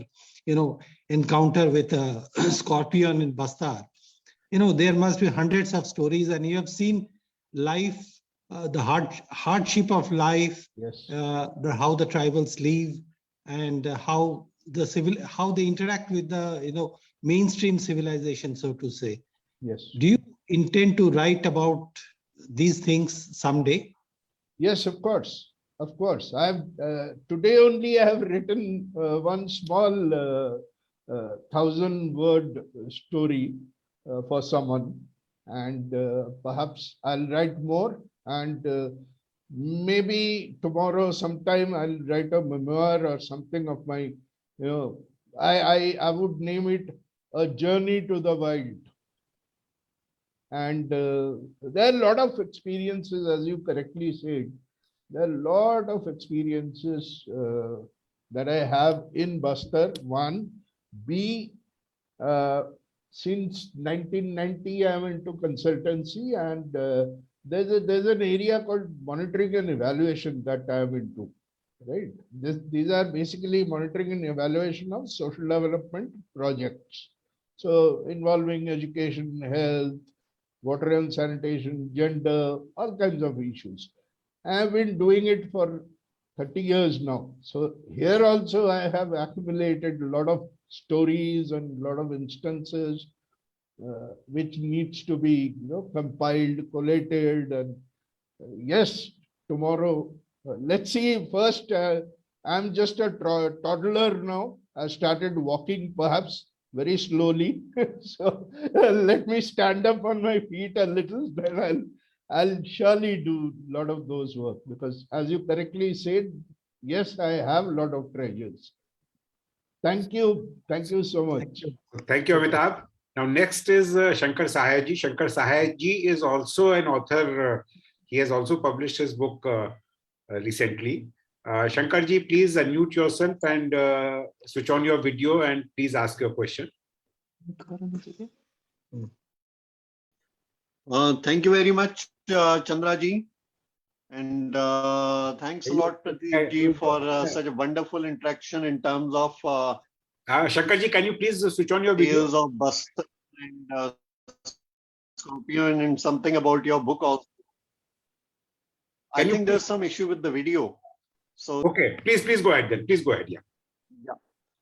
encounter with a scorpion in Bastar. There must be hundreds of stories, and you have seen life, the hardship of life, Yes. how the tribals live, and how they interact with the mainstream civilization, so to say. Yes. Do you intend to write about these things someday? Yes, of course. Of course. I've today only I have written one small 1,000-word story for someone, and perhaps I'll write more, and maybe tomorrow sometime I'll write a memoir or something of my, I would name it A Journey to the Wild. And there are a lot of experiences, as you correctly said. There are a lot of experiences that I have in Bastar. One, B, since 1990, I'm into consultancy, and there's an area called monitoring and evaluation that I'm into. Right. These are basically monitoring and evaluation of social development projects. So involving education, health, water and sanitation, gender, all kinds of issues. I have been doing it for 30 years now. So here also I have accumulated a lot of stories and a lot of instances which needs to be compiled, collated, and yes, tomorrow. Let's see. First, I'm just a toddler now. I started walking perhaps very slowly. So let me stand up on my feet a little, then I'll surely do a lot of those work, because as you correctly said, yes, I have a lot of treasures. Thank you. Thank you so much. Thank you, Amitabh. Now, next is Shankar Sahayaji. Shankar Sahayaji is also an author. He has also published his book recently. Shankarji, please unmute yourself and switch on your video and please ask your question. Thank you very much, Chandraji. And thanks a lot, Prateep ji, for such a wonderful interaction in terms of Shankarji, can you please switch on your video? tales of Buster and Scorpion and something about your book also. I think there's some issue with the video. So okay, please go ahead then. Please go ahead. Yeah.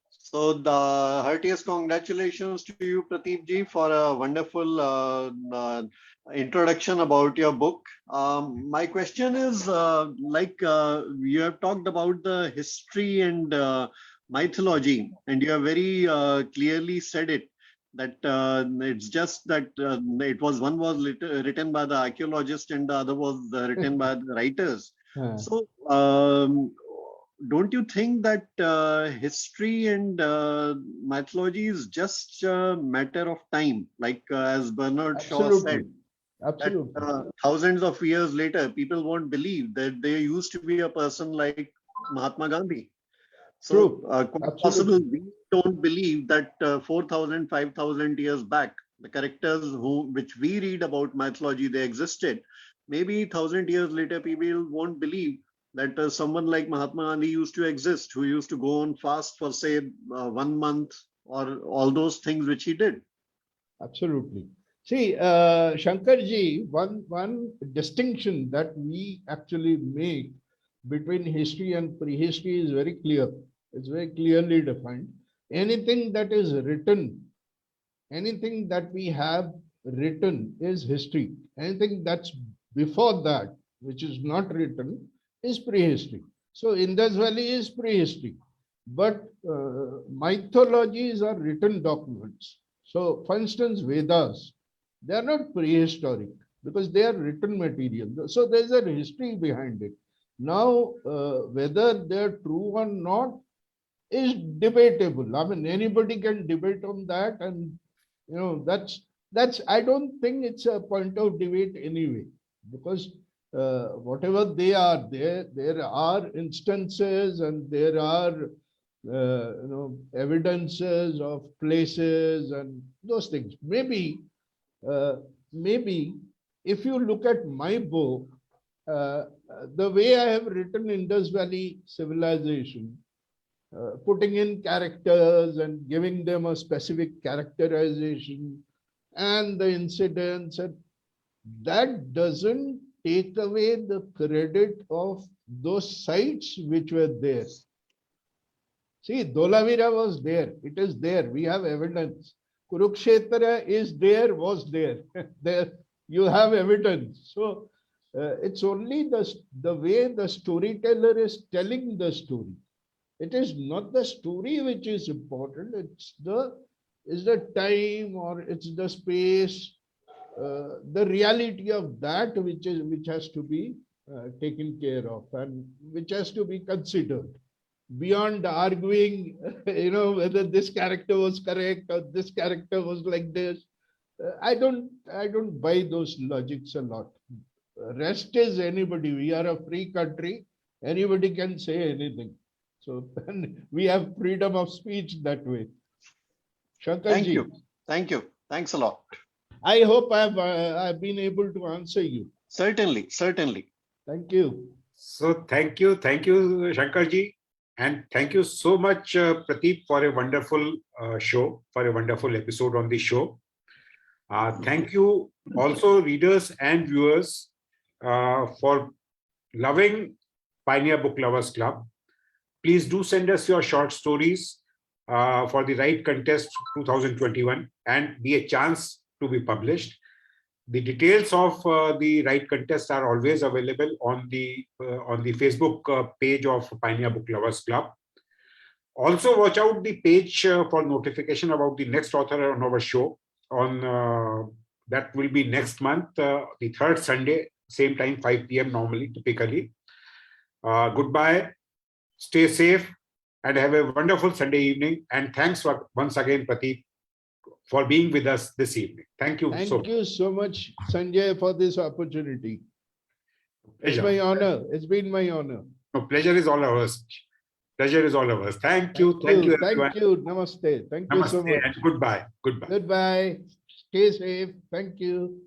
So the heartiest congratulations to you, Prateep ji, for a wonderful introduction about your book. My question is, you have talked about the history and mythology, and you have very clearly said it, that it's just that it was one was written by the archaeologist and the other was written by the writers. So don't you think that history and mythology is just a matter of time? Like as Bernard Shaw said, that thousands of years later, people won't believe that there used to be a person like Mahatma Gandhi. So quite possible we don't believe that 4,000, 5,000 years back, the characters which we read about mythology, they existed. Maybe 1,000 years later, people won't believe that someone like Mahatma Gandhi used to exist, who used to go on fast for say 1 month or all those things which he did. Absolutely. See, Shankarji, one distinction that we actually make between history and prehistory is very clear. It's very clearly defined. Anything that is written, anything that we have written is history. Anything that's before that, which is not written, is prehistory. So Indus Valley is prehistory. But mythologies are written documents. So for instance, Vedas, they are not prehistoric because they are written material. So there's a history behind it. Now, whether they're true or not is debatable. I mean, anybody can debate on that, and you know that's. I don't think it's a point of debate anyway, because whatever they are, there are instances and there are evidences of places and those things. Maybe if you look at my book, the way I have written Indus Valley civilization, putting in characters and giving them a specific characterization and the incidents, and that doesn't take away the credit of those sites which were there. See, Dholavira was there. It is there. We have evidence. Kurukshetra is there, was there. There you have evidence. So it's only the way the storyteller is telling the story. It is not the story which is important. It's the time, or it's the space, the reality of that which has to be taken care of and which has to be considered. Beyond arguing, whether this character was correct or this character was like this, I don't buy those logics a lot. Rest is anybody. We are a free country. Anybody can say anything. So we have freedom of speech that way. Shankarji. Thank you. Thanks a lot. I hope I've been able to answer you. Certainly. Thank you. So thank you, Shankarji, and thank you so much, Prateep, for a wonderful show, for a wonderful episode on the show. Thank you also, readers and viewers, for loving Pioneer Book Lovers Club. Please do send us your short stories for the Write Contest 2021 and be a chance to be published. The details of the Write contest are always available on the Facebook page of Pioneer Book Lovers Club. Also, watch out the page for notification about the next author on our show. That will be next month, the third Sunday, same time, 5 p.m. normally, typically. Goodbye, stay safe, and have a wonderful Sunday evening. And thanks once again, Prateep, for being with us this evening. Thank you. Thank you so much, Sanjay, for this opportunity. It's Pleasure. my honor. It's been my honor. No, pleasure is all ours. Pleasure is all ours. Thank you. Thank you, everyone. Thank you. Namaste. Thank you so Namaste much. and goodbye. Goodbye. Goodbye. Stay safe. Thank you.